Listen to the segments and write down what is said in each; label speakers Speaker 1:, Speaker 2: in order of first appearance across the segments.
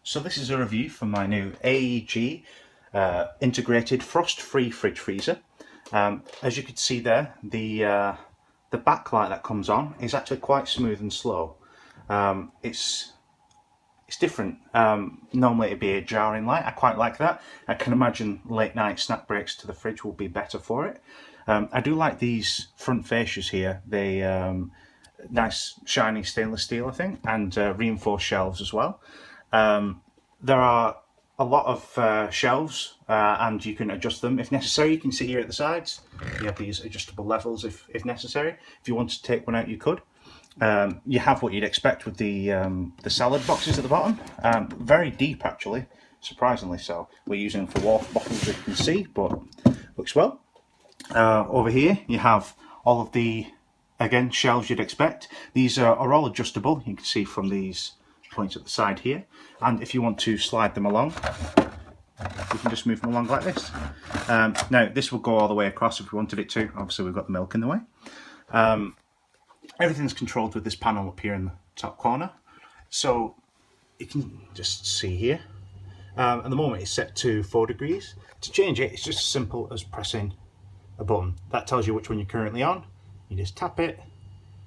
Speaker 1: So this is a review for my new AEG integrated frost-free fridge freezer. As you can see there, the backlight that comes on is actually quite smooth and slow. It's different. Normally it'd be a jarring light. I quite like that. I can imagine late night snack breaks to the fridge will be better for it. I do like these front fascias here. They nice shiny stainless steel, I think, and reinforced shelves as well. There are a lot of shelves and you can adjust them if necessary. You can see here at the sides you have these adjustable levels if necessary. If you wanted to take one out, you could. You have what you'd expect with the salad boxes at the bottom. Very deep, actually, surprisingly so. We're using them for water bottles, as you can see, but looks well. Over here you have all of the, again, shelves you'd expect. These are all adjustable. You can see from these points at the side here, and if you want to slide them along, you can just move them along like this. Now this will go all the way across if we wanted it to. Obviously we've got the milk in the way. Everything's controlled with this panel up here in the top corner, so you can just see here. At the moment it's set to 4 degrees. To change it, it's just as simple as pressing a button. That tells you which one you're currently on. You just tap it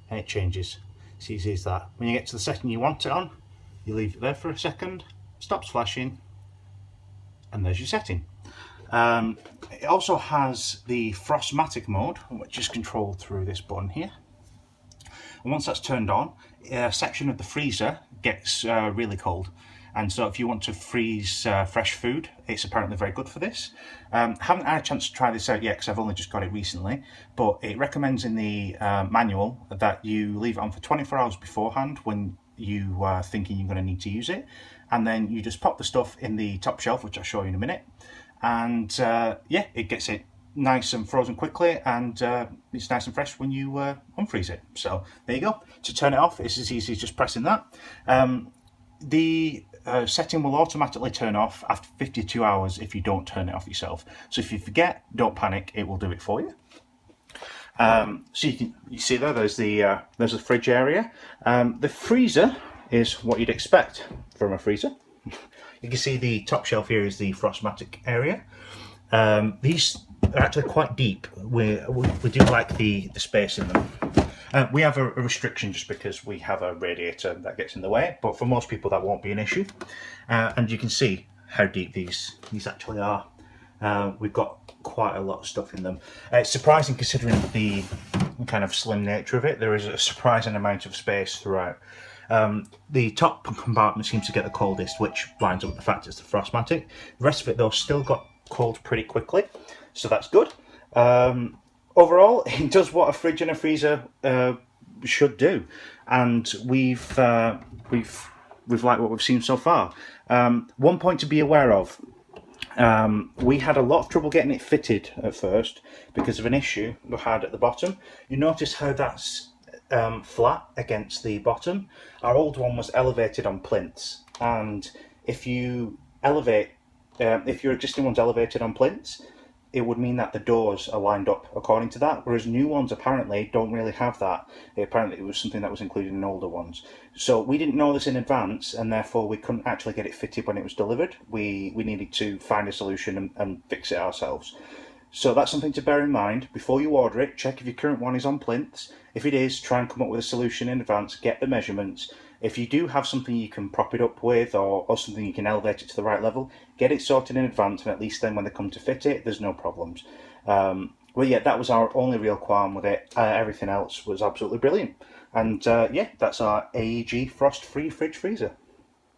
Speaker 1: and it changes. It's easy as that. When you get to the setting you want it on, you leave it there for a second, stops flashing, and there's your setting. It also has the Frostmatic mode, which is controlled through this button here. And once that's turned on, a section of the freezer gets really cold. And so if you want to freeze fresh food, it's apparently very good for this. Haven't had a chance to try this out yet because I've only just got it recently, but it recommends in the manual that you leave it on for 24 hours beforehand when you are thinking you're going to need to use it. And then you just pop the stuff in the top shelf, which I'll show you in a minute. And yeah, it gets it nice and frozen quickly, and it's nice and fresh when you unfreeze it. So there you go. To turn it off, it's as easy as just pressing that. The setting will automatically turn off after 52 hours if you don't turn it off yourself. So if you forget, don't panic, it will do it for you. So you see there's the fridge area. The freezer is what you'd expect from a freezer. You can see the top shelf here is the Frostmatic area. These are actually quite deep. We do like the space in them. We have a restriction just because we have a radiator that gets in the way, but for most people that won't be an issue. And you can see how deep these actually are. We've got quite a lot of stuff in them. It's surprising considering the kind of slim nature of it. There is a surprising amount of space throughout. The top compartment seems to get the coldest, which lines up with the fact it's the Frostmatic. The rest of it though still got cold pretty quickly, so that's good. Overall, it does what a fridge and a freezer should do, and we've liked what we've seen so far. One point to be aware of: we had a lot of trouble getting it fitted at first because of an issue we had at the bottom. You notice how that's flat against the bottom. Our old one was elevated on plinths, and if you elevate, if your existing one's elevated on plinths, it would mean that the doors are lined up according to that, whereas new ones apparently don't really have that. Apparently it was something that was included in older ones. So we didn't know this in advance, and therefore we couldn't actually get it fitted when it was delivered. We needed to find a solution and fix it ourselves. So that's something to bear in mind. Before you order it, check if your current one is on plinths. If it is, try and come up with a solution in advance, get the measurements. If you do have something you can prop it up with, or something you can elevate it to the right level, get it sorted in advance, and at least then when they come to fit it, there's no problems. Well, yeah, that was our only real qualm with it. Everything else was absolutely brilliant. And yeah, that's our AEG frost-free fridge freezer.